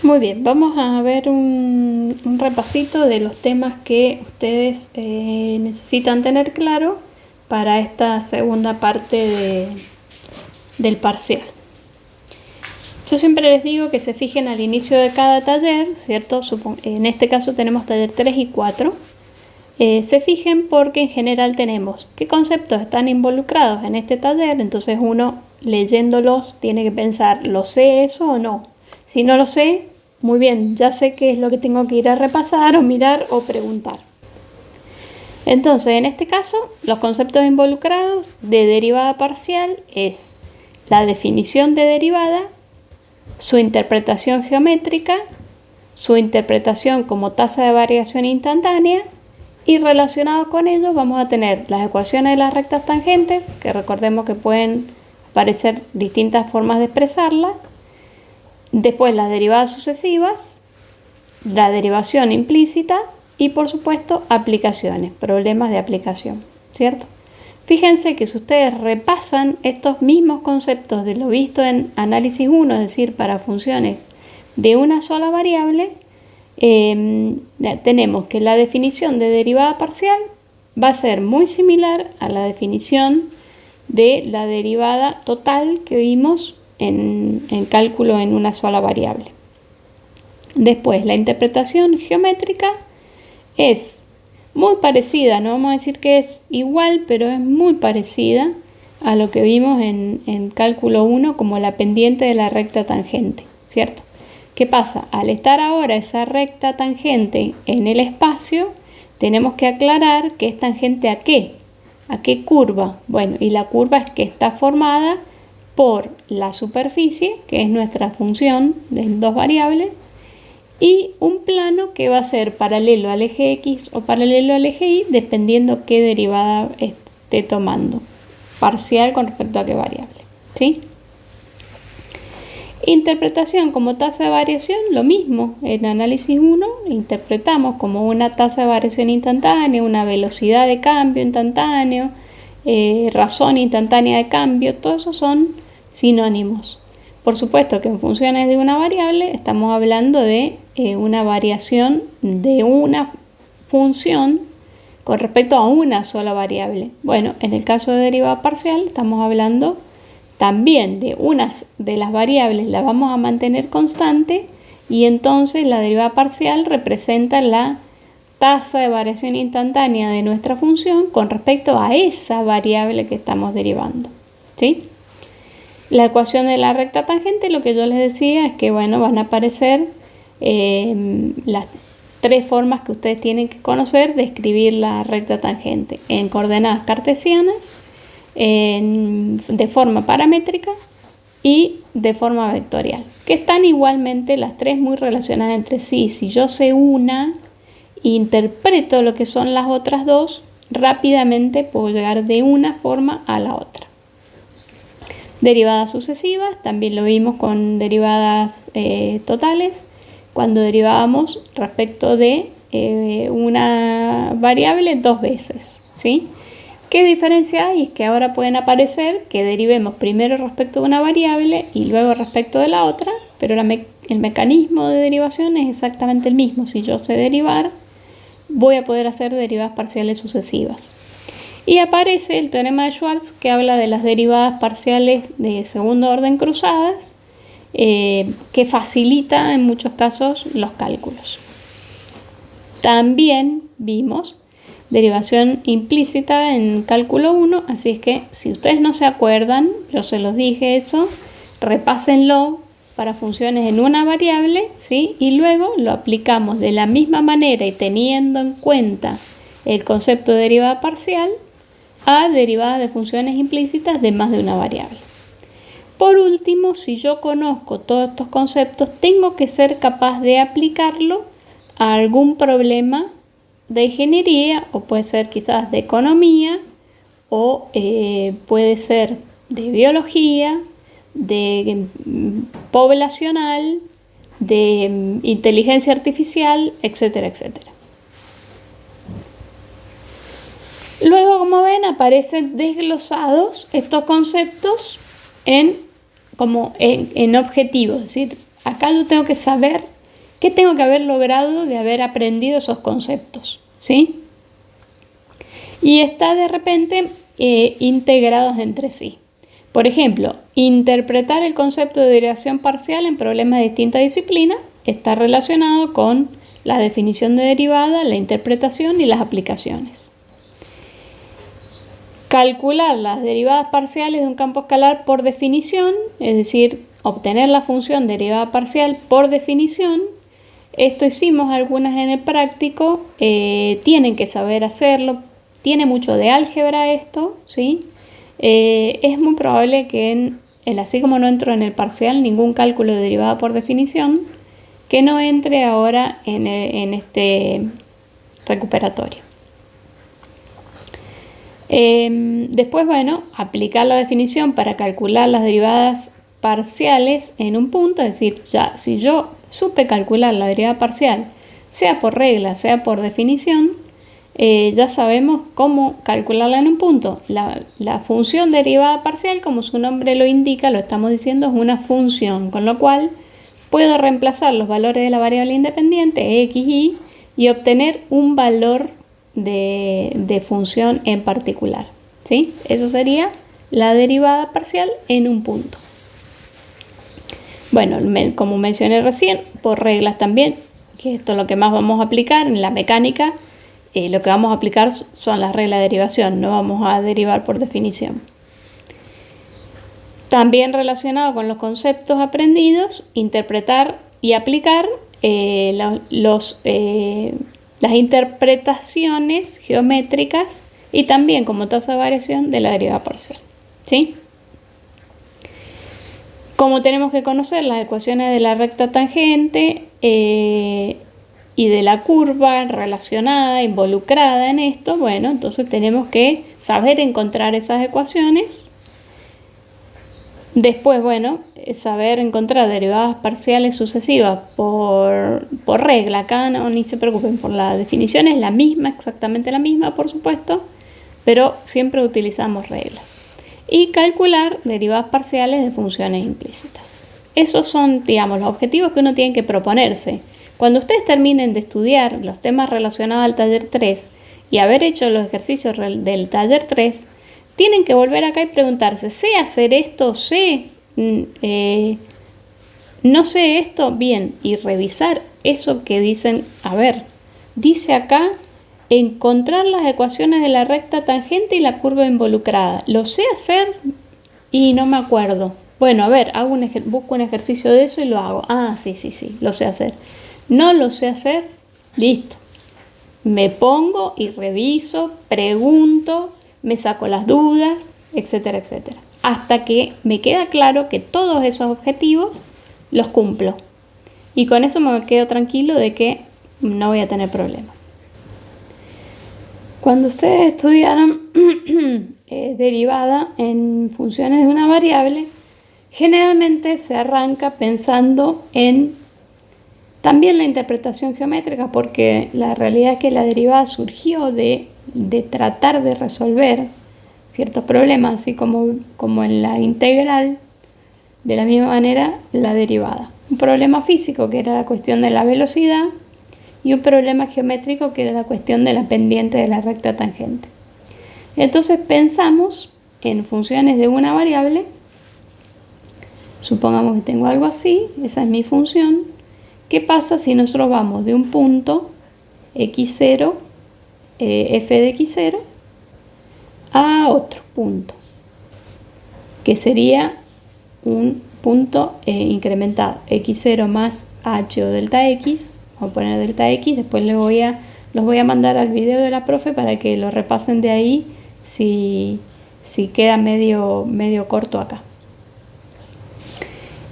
Muy bien, vamos a ver un repasito de los temas que ustedes necesitan tener claro para esta segunda parte del parcial. Yo siempre les digo que se fijen al inicio de cada taller, ¿cierto? En este caso tenemos taller 3 y 4. Se fijen porque en general tenemos qué conceptos están involucrados en este taller, entonces uno leyéndolos tiene que pensar, ¿lo sé eso o no? Si no lo sé, muy bien, ya sé qué es lo que tengo que ir a repasar o mirar o preguntar. Entonces, en este caso, los conceptos involucrados de derivada parcial es la definición de derivada, su interpretación geométrica, su interpretación como tasa de variación instantánea, y relacionado con ello vamos a tener las ecuaciones de las rectas tangentes, que recordemos que pueden aparecer distintas formas de expresarlas. Después las derivadas sucesivas, la derivación implícita y por supuesto aplicaciones, problemas de aplicación, ¿cierto? Fíjense que si ustedes repasan estos mismos conceptos de lo visto en análisis 1, es decir, para funciones de una sola variable, tenemos que la definición de derivada parcial va a ser muy similar a la definición de la derivada total que vimos en cálculo en una sola variable. Después, la interpretación geométrica es muy parecida, no vamos a decir que es igual, pero es muy parecida a lo que vimos en cálculo 1 como la pendiente de la recta tangente, ¿cierto? ¿Qué pasa? Al estar ahora esa recta tangente en el espacio, tenemos que aclarar que es tangente a qué. ¿A qué curva? Bueno, y la curva es que está formada por la superficie, que es nuestra función de dos variables, y un plano que va a ser paralelo al eje X o paralelo al eje Y, dependiendo qué derivada esté tomando, parcial con respecto a qué variable, ¿sí? Interpretación como tasa de variación, lo mismo. En análisis 1 interpretamos como una tasa de variación instantánea, una velocidad de cambio instantáneo, razón instantánea de cambio, todos esos son sinónimos. Por supuesto que en funciones de una variable estamos hablando de una variación de una función con respecto a una sola variable. Bueno, en el caso de derivada parcial estamos hablando también de unas de las variables la vamos a mantener constante y entonces la derivada parcial representa la tasa de variación instantánea de nuestra función con respecto a esa variable que estamos derivando, ¿sí? La ecuación de la recta tangente, lo que yo les decía es que bueno, van a aparecer las tres formas que ustedes tienen que conocer de escribir la recta tangente: en coordenadas cartesianas, de forma paramétrica y de forma vectorial, que están igualmente las tres muy relacionadas entre sí. Si yo sé una, interpreto lo que son las otras dos, rápidamente puedo llegar de una forma a la otra. Derivadas sucesivas, también lo vimos con derivadas totales, cuando derivábamos respecto de una variable dos veces, ¿sí? ¿Qué diferencia hay? Es que ahora pueden aparecer que derivemos primero respecto de una variable y luego respecto de la otra, pero el mecanismo de derivación es exactamente el mismo. Si yo sé derivar, voy a poder hacer derivadas parciales sucesivas. Y aparece el teorema de Schwarz, que habla de las derivadas parciales de segundo orden cruzadas, que facilita en muchos casos los cálculos. También vimos derivación implícita en cálculo 1, así es que si ustedes no se acuerdan, yo se los dije eso, repásenlo para funciones en una variable, ¿sí? Y luego lo aplicamos de la misma manera y teniendo en cuenta el concepto de derivada parcial a derivadas de funciones implícitas de más de una variable. Por último, si yo conozco todos estos conceptos, tengo que ser capaz de aplicarlo a algún problema de ingeniería, o puede ser quizás de economía, o puede ser de biología, de poblacional, de inteligencia artificial, etcétera, etcétera. Luego, como ven, aparecen desglosados estos conceptos en objetivos. Es decir, acá yo tengo que saber ¿Qué tengo que haber logrado de haber aprendido esos conceptos? ¿Sí? Y está de repente integrados entre sí. Por ejemplo, interpretar el concepto de derivación parcial en problemas de distintas disciplinas está relacionado con la definición de derivada, la interpretación y las aplicaciones. Calcular las derivadas parciales de un campo escalar por definición, es decir, obtener la función derivada parcial por definición. Esto hicimos algunas en el práctico, tienen que saber hacerlo, tiene mucho de álgebra esto, ¿sí? Es muy probable que así como no entro en el parcial ningún cálculo de derivada por definición, que no entre ahora en este recuperatorio. Después, bueno, aplicar la definición para calcular las derivadas parciales en un punto, es decir, ya si yo supe calcular la derivada parcial, sea por regla, sea por definición, ya sabemos cómo calcularla en un punto. La función derivada parcial, como su nombre lo indica, lo estamos diciendo, es una función, con lo cual puedo reemplazar los valores de la variable independiente, x, y obtener un valor de función en particular, ¿sí? Eso sería la derivada parcial en un punto. Bueno, como mencioné recién, por reglas también, que esto es lo que más vamos a aplicar en la mecánica. Lo que vamos a aplicar son las reglas de derivación, no vamos a derivar por definición. También relacionado con los conceptos aprendidos, interpretar y aplicar las interpretaciones geométricas y también como tasa de variación de la derivada parcial, ¿sí? Como tenemos que conocer las ecuaciones de la recta tangente y de la curva relacionada, involucrada en esto, bueno, entonces tenemos que saber encontrar esas ecuaciones. Después, bueno, saber encontrar derivadas parciales sucesivas por regla. Acá no, ni se preocupen, por la definición es la misma, exactamente la misma, por supuesto, pero siempre utilizamos reglas. Y calcular derivadas parciales de funciones implícitas. Esos son, digamos, los objetivos que uno tiene que proponerse. Cuando ustedes terminen de estudiar los temas relacionados al taller 3 y haber hecho los ejercicios del taller 3, tienen que volver acá y preguntarse, ¿sé hacer esto? ¿No sé esto? Bien, y revisar eso que dicen, a ver, dice acá, encontrar las ecuaciones de la recta tangente y la curva involucrada. ¿Lo sé hacer? Y no me acuerdo. Bueno, a ver, busco un ejercicio de eso y lo hago. Ah, sí, lo sé hacer. No lo sé hacer, listo. Me pongo y reviso, pregunto, me saco las dudas, etcétera, etcétera. Hasta que me queda claro que todos esos objetivos los cumplo. Y con eso me quedo tranquilo de que no voy a tener problemas. Cuando ustedes estudiaron derivada en funciones de una variable, generalmente se arranca pensando en también la interpretación geométrica, porque la realidad es que la derivada surgió de tratar de resolver ciertos problemas, así como en la integral, de la misma manera la derivada. Un problema físico que era la cuestión de la velocidad y un problema geométrico que era la cuestión de la pendiente de la recta tangente. Entonces pensamos en funciones de una variable, supongamos que tengo algo así, esa es mi función. ¿Qué pasa si nosotros vamos de un punto x0, f de x0, a otro punto, que sería un punto incrementado, x0 más h o delta x, vamos a poner delta x, después los voy a mandar al video de la profe para que lo repasen de ahí si queda medio corto acá.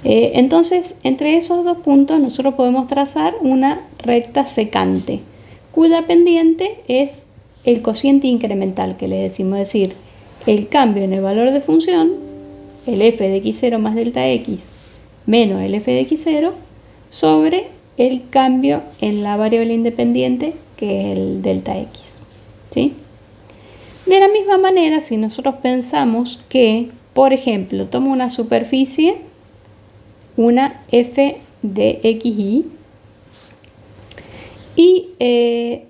Entonces, entre esos dos puntos nosotros podemos trazar una recta secante, cuya pendiente es el cociente incremental que le decimos, es decir, el cambio en el valor de función, el f de x0 más delta x menos el f de x0, sobre el cambio en la variable independiente, que es el delta x, ¿sí? De la misma manera, si nosotros pensamos que, por ejemplo, tomo una superficie, una f de xy, Y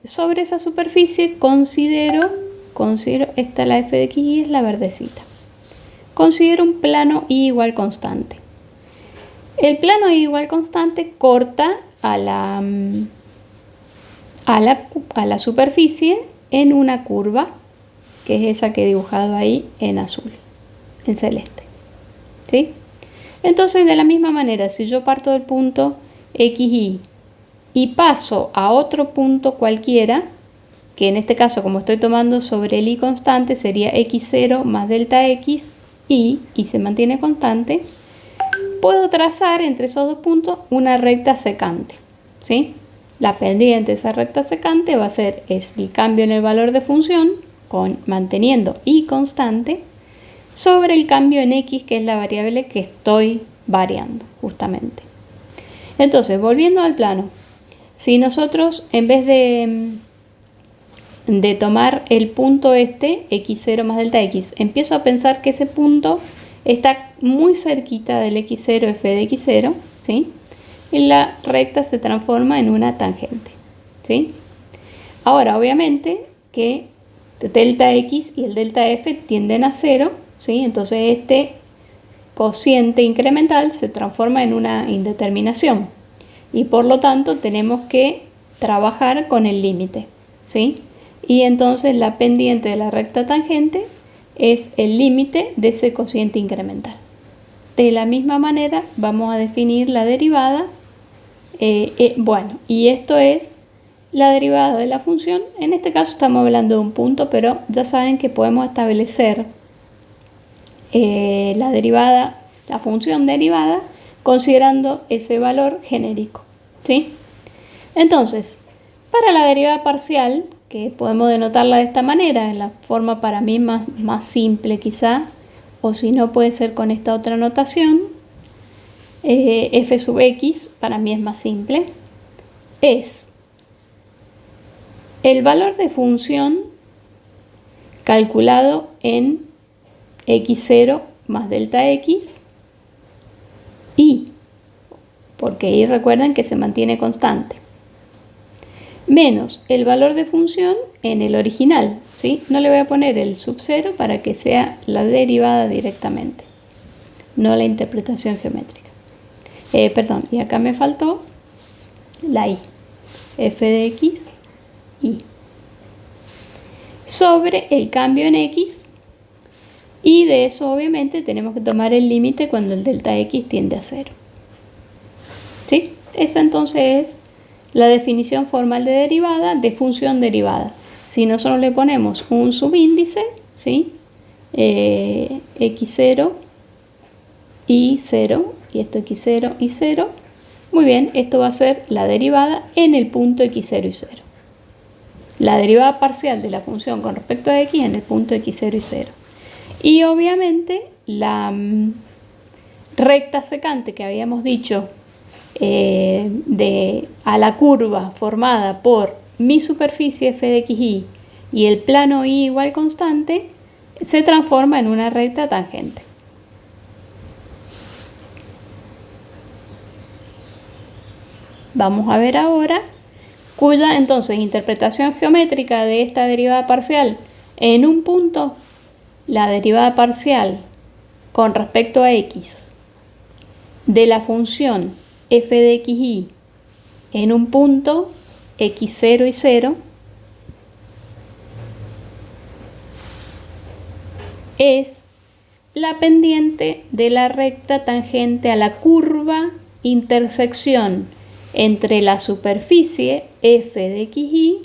sobre esa superficie considero, esta la f de x y es la verdecita. Considero un plano y igual constante. El plano y igual constante corta a la superficie en una curva, que es esa que he dibujado ahí en azul, en celeste. ¿Sí? Entonces, de la misma manera, si yo parto del punto XY y paso a otro punto cualquiera, que en este caso, como estoy tomando sobre el y constante, sería x0 más delta x y se mantiene constante, puedo trazar entre esos dos puntos una recta secante. ¿Sí? La pendiente de esa recta secante va a ser el cambio en el valor de función, manteniendo y constante, sobre el cambio en x, que es la variable que estoy variando, justamente. Entonces, volviendo al plano, si nosotros, en vez de tomar el punto x0 más delta x, empiezo a pensar que ese punto está muy cerquita del x0, f de x0, ¿sí? Y la recta se transforma en una tangente, ¿sí? Ahora, obviamente, que delta x y el delta f tienden a 0, ¿sí? Entonces, este cociente incremental se transforma en una indeterminación. Y por lo tanto, tenemos que trabajar con el límite, ¿sí? Y entonces, la pendiente de la recta tangente es el límite de ese cociente incremental. De la misma manera, vamos a definir la derivada. Bueno, y esto es la derivada de la función. En este caso estamos hablando de un punto, pero ya saben que podemos establecer la derivada, la función derivada, considerando ese valor genérico, ¿sí? Entonces, para la derivada parcial, que podemos denotarla de esta manera, en la forma para mí más simple quizá, o si no puede ser con esta otra notación, f sub x, para mí es más simple, es el valor de función calculado en x0 más delta x y, porque ahí recuerden que se mantiene constante, menos el valor de función en el original, ¿sí? No le voy a poner el sub 0 para que sea la derivada directamente, no la interpretación geométrica. Perdón, y acá me faltó la y, f de x y, sobre el cambio en x, y de eso obviamente tenemos que tomar el límite cuando el delta x tiende a 0. ¿Sí? Esta entonces es la definición formal de derivada, de función derivada. Si nosotros le ponemos un subíndice, ¿sí? X0 y 0, y esto x0 y 0, muy bien, esto va a ser la derivada en el punto x0 y 0. La derivada parcial de la función con respecto a x en el punto x0 y 0. Y obviamente la recta secante que habíamos dicho a la curva formada por mi superficie f de xy y el plano y igual constante se transforma en una recta tangente. Vamos a ver ahora cuya entonces interpretación geométrica de esta derivada parcial en un punto, la derivada parcial con respecto a x de la función f de xy en un punto x0 y 0 es la pendiente de la recta tangente a la curva intersección entre la superficie f de xy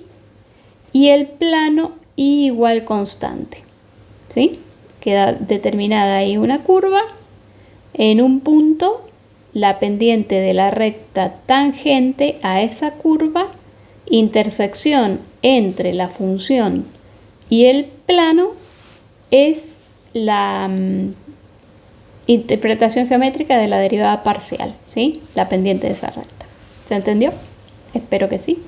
y el plano y igual constante. ¿Sí? Queda determinada ahí una curva, en un punto la pendiente de la recta tangente a esa curva, intersección entre la función y el plano, es la interpretación geométrica de la derivada parcial, ¿sí? La pendiente de esa recta. ¿Se entendió? Espero que sí.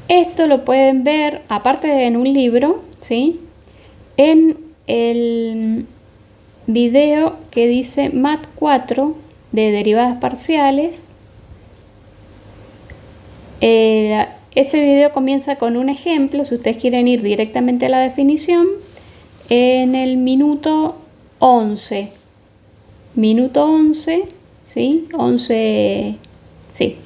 Esto lo pueden ver, aparte de en un libro, ¿sí? En el video que dice Mat 4 de derivadas parciales, Ese video comienza con un ejemplo, si ustedes quieren ir directamente a la definición, en el minuto 11. Minuto 11, ¿sí? 11, sí.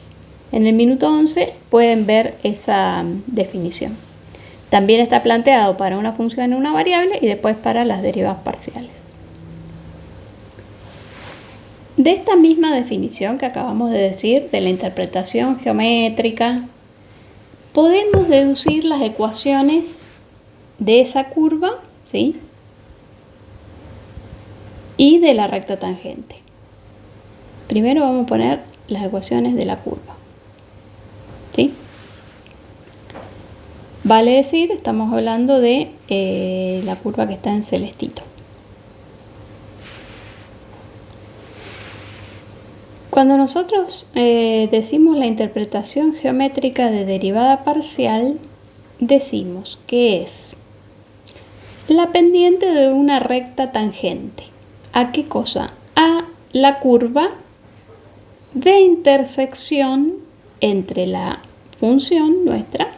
En el minuto 11 pueden ver esa definición. También está planteado para una función y una variable y después para las derivadas parciales. De esta misma definición que acabamos de decir, de la interpretación geométrica, podemos deducir las ecuaciones de esa curva, ¿sí? Y de la recta tangente. Primero vamos a poner las ecuaciones de la curva, ¿sí? Vale decir, estamos hablando de la curva que está en celestito. Cuando nosotros decimos la interpretación geométrica de derivada parcial, decimos que es la pendiente de una recta tangente. ¿A qué cosa? A la curva de intersección entre la función nuestra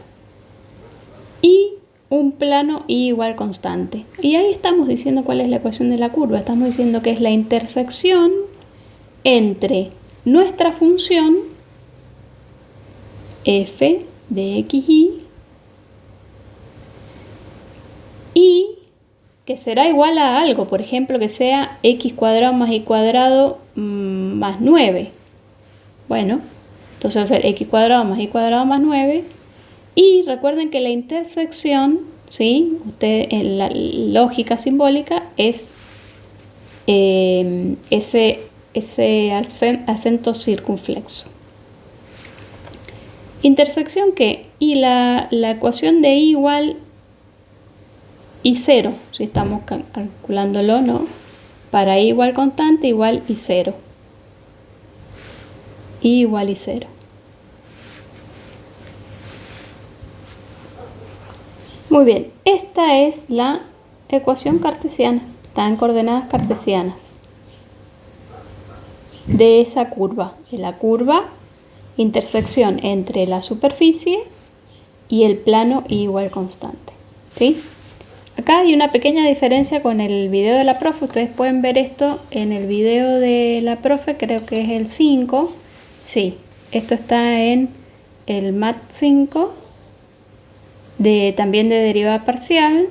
y un plano y igual constante. Y ahí estamos diciendo cuál es la ecuación de la curva. Estamos diciendo que es la intersección entre nuestra función f de xy y que será igual a algo, por ejemplo, que sea x cuadrado más y cuadrado más 9. Bueno, entonces va a ser x cuadrado más 9. Y recuerden que la intersección, ¿sí? En la lógica simbólica es ese acento circunflexo. ¿Intersección qué? Y la ecuación de y igual y 0, si estamos calculándolo, ¿no? Para y igual constante, igual y 0. Y igual y 0. Muy bien, esta es la ecuación cartesiana, está en coordenadas cartesianas de esa curva, de la curva intersección entre la superficie y el plano y igual constante, ¿sí? Acá hay una pequeña diferencia con el video de la profe, ustedes pueden ver esto en el video de la profe, creo que es el 5, sí, esto está en el MAT 5, también de derivada parcial,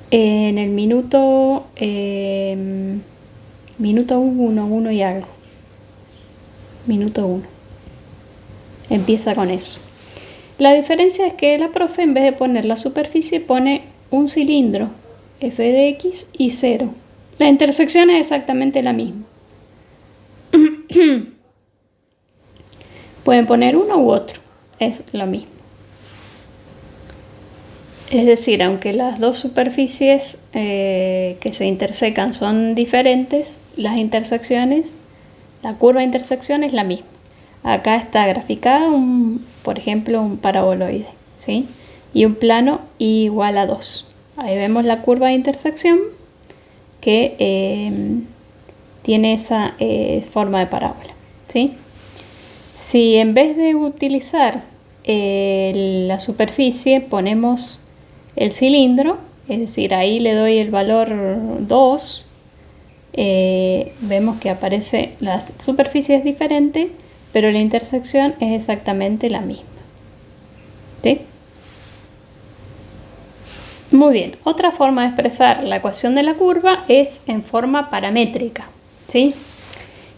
en el minuto 1 y algo. Minuto 1. Empieza con eso. La diferencia es que la profe, en vez de poner la superficie, pone un cilindro, f de x y 0. La intersección es exactamente la misma. Pueden poner uno u otro, es lo mismo. Es decir, aunque las dos superficies que se intersecan son diferentes, las intersecciones, la curva de intersección es la misma. Acá está graficada, por ejemplo, un paraboloide, ¿sí? Y un plano igual a 2. Ahí vemos la curva de intersección que tiene esa forma de parábola, ¿sí? Si en vez de utilizar la superficie ponemos el cilindro, es decir, ahí le doy el valor 2, vemos que aparece, la superficie es diferente, pero la intersección es exactamente la misma, ¿sí? Muy bien, otra forma de expresar la ecuación de la curva es en forma paramétrica, ¿sí?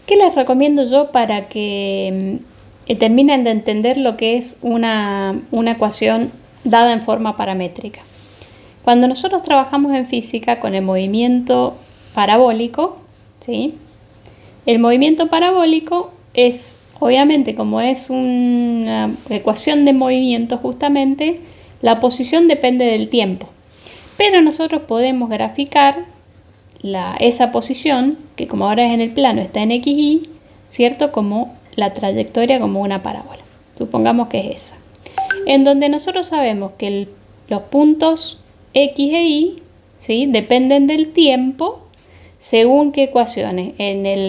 ¿Qué les recomiendo yo para que terminen de entender lo que es una ecuación dada en forma paramétrica? Cuando nosotros trabajamos en física con el movimiento parabólico, ¿sí? El movimiento parabólico es, obviamente, como es una ecuación de movimiento justamente, la posición depende del tiempo. Pero nosotros podemos graficar esa posición, que como ahora es en el plano, está en XY, ¿cierto? Como la trayectoria, como una parábola. Supongamos que es esa. En donde nosotros sabemos que los puntos X e Y, ¿sí? Dependen del tiempo, según qué ecuaciones.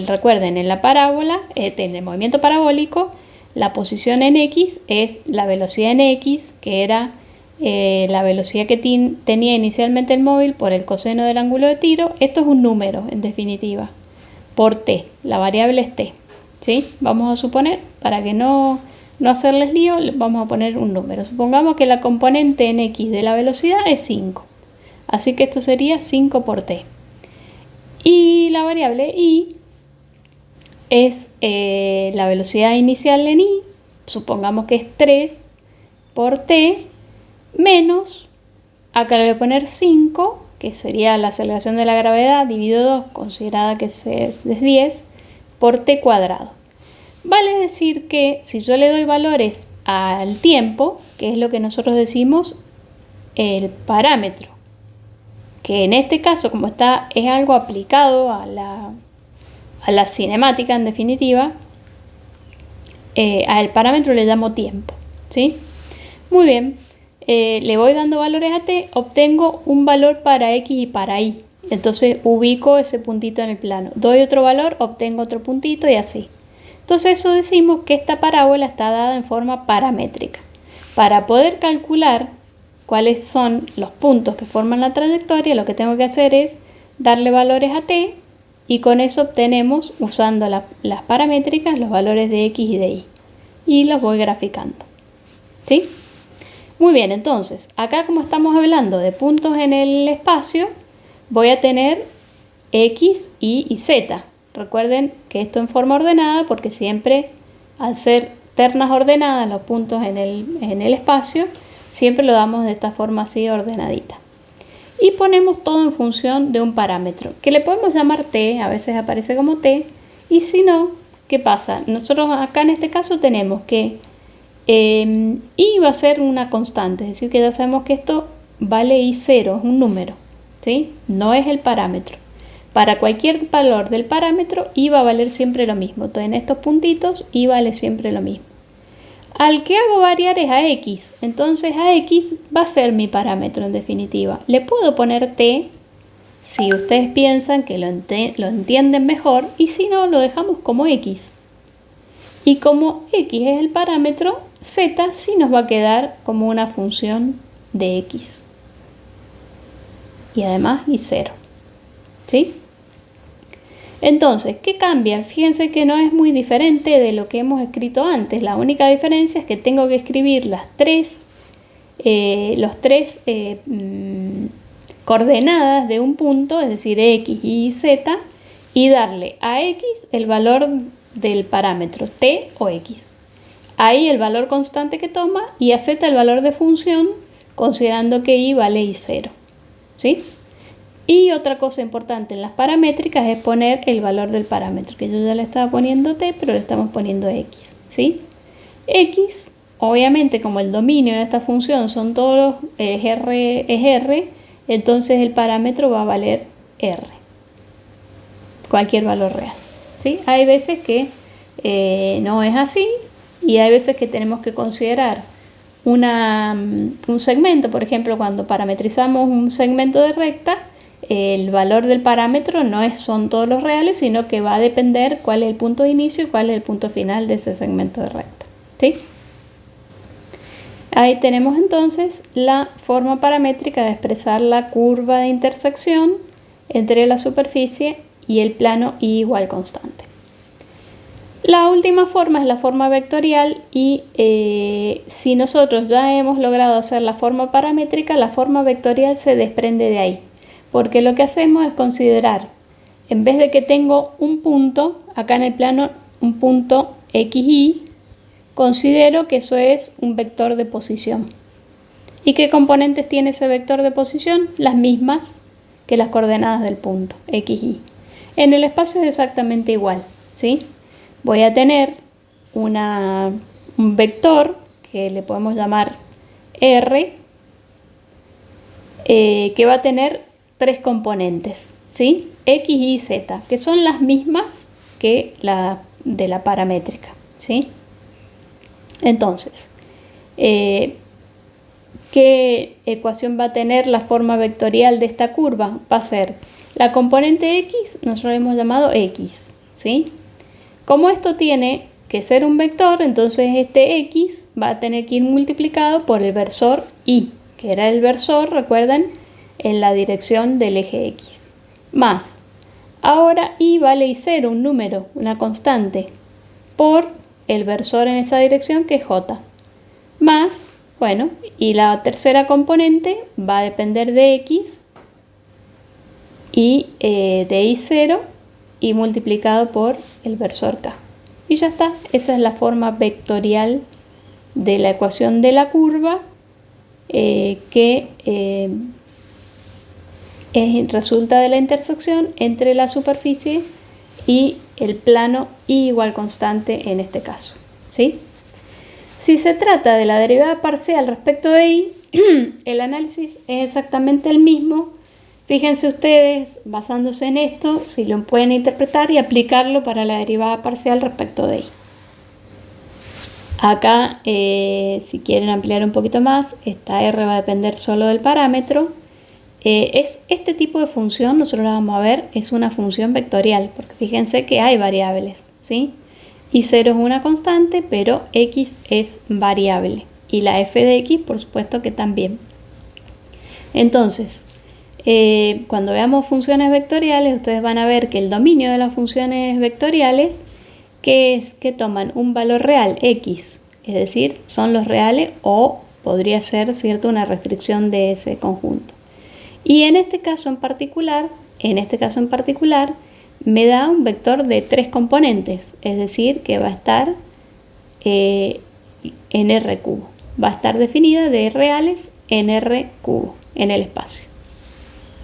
Recuerden, en la parábola, en el movimiento parabólico, La posición en X es la velocidad en X, que era la velocidad que tenía inicialmente el móvil por el coseno del ángulo de tiro. Esto es un número, en definitiva, por t. La variable es t, ¿sí? Vamos a suponer, para que no hacerles lío, vamos a poner un número. Supongamos que la componente en X de la velocidad es 5. Así que esto sería 5 por t. Y la variable y es la velocidad inicial en y, supongamos que es 3 por t, menos, acá le voy a poner 5, que sería la aceleración de la gravedad, dividido 2, considerada que es 10, por t cuadrado. Vale decir que si yo le doy valores al tiempo, que es lo que nosotros decimos el parámetro, que en este caso, como es algo aplicado a la cinemática, en definitiva, al parámetro le llamo tiempo, ¿sí? Muy bien, le voy dando valores a t, obtengo un valor para x y para y. Entonces ubico ese puntito en el plano. Doy otro valor, obtengo otro puntito y así. Entonces eso decimos que esta parábola está dada en forma paramétrica. Para poder calcular cuáles son los puntos que forman la trayectoria, lo que tengo que hacer es darle valores a t y con eso obtenemos, usando las paramétricas, los valores de x y de y. Y los voy graficando, ¿sí? Muy bien, entonces, acá como estamos hablando de puntos en el espacio, voy a tener x, y z. Recuerden que esto en forma ordenada porque siempre, al ser ternas ordenadas los puntos en el espacio, siempre lo damos de esta forma así ordenadita. Y ponemos todo en función de un parámetro, que le podemos llamar t, a veces aparece como t, y si no, ¿qué pasa? Nosotros acá en este caso tenemos que y va a ser una constante, es decir que ya sabemos que esto vale i0, es un número, ¿sí? No es el parámetro. Para cualquier valor del parámetro i va a valer siempre lo mismo. Entonces en estos puntitos i vale siempre lo mismo. Al que hago variar es a x, entonces a x va a ser mi parámetro en definitiva. Le puedo poner t si ustedes piensan que lo entienden mejor, y si no, lo dejamos como x. Y como x es el parámetro, z sí nos va a quedar como una función de x. Y además y 0. ¿Sí? Entonces, ¿qué cambia? Fíjense que no es muy diferente de lo que hemos escrito antes. La única diferencia es que tengo que escribir los tres coordenadas de un punto, es decir, x, y z, y darle a x el valor del parámetro t o x. Ahí el valor constante que toma y a z el valor de función, considerando que y vale i0. ¿Sí? Y otra cosa importante en las paramétricas es poner el valor del parámetro, que yo ya le estaba poniendo t, pero le estamos poniendo x. ¿Sí? X, obviamente, como el dominio de esta función son todos r, entonces el parámetro va a valer r. Cualquier valor real. ¿Sí? Hay veces que no es así y hay veces que tenemos que considerar un segmento. Por ejemplo, cuando parametrizamos un segmento de recta, el valor del parámetro no son todos los reales, sino que va a depender cuál es el punto de inicio y cuál es el punto final de ese segmento de recta. ¿Sí? Ahí tenemos entonces la forma paramétrica de expresar la curva de intersección entre la superficie y el plano y igual constante. La última forma es la forma vectorial y si nosotros ya hemos logrado hacer la forma paramétrica, la forma vectorial se desprende de ahí. Porque lo que hacemos es considerar, en vez de que tengo un punto, acá en el plano un punto XY, considero que eso es un vector de posición. ¿Y qué componentes tiene ese vector de posición? Las mismas que las coordenadas del punto, XY. En el espacio es exactamente igual, ¿sí? Voy a tener un vector que le podemos llamar R, que va a tener tres componentes, ¿sí? X, Y, Z, que son las mismas que la de la paramétrica, ¿sí? Entonces, ¿qué ecuación va a tener la forma vectorial de esta curva? Va a ser la componente X, nosotros lo hemos llamado X, ¿sí? Como esto tiene que ser un vector, entonces este x va a tener que ir multiplicado por el versor y, que era el versor, recuerden, en la dirección del eje x. Más, ahora y vale y0, un número, una constante, por el versor en esa dirección que es j. Más, bueno, y la tercera componente va a depender de x y de y0 y multiplicado por el versor k. Y ya está, esa es la forma vectorial de la ecuación de la curva que resulta de la intersección entre la superficie y el plano y igual constante en este caso, ¿sí? Si se trata de la derivada parcial respecto de y, el análisis es exactamente el mismo. Fíjense ustedes, basándose en esto, si lo pueden interpretar y aplicarlo para la derivada parcial respecto de y. Acá, si quieren ampliar un poquito más, esta r va a depender solo del parámetro. Es este tipo de función, nosotros la vamos a ver, es una función vectorial, porque fíjense que hay variables, ¿sí? Y0 es una constante, pero x es variable. Y la f de x, por supuesto que también. Entonces, cuando veamos funciones vectoriales, ustedes van a ver que el dominio de las funciones vectoriales, que es que toman un valor real, x, es decir, son los reales o podría ser, ¿cierto?, una restricción de ese conjunto. Y en este caso en particular, me da un vector de 3 componentes, es decir, que va a estar en R cubo. Va a estar definida de reales en R cubo, en el espacio.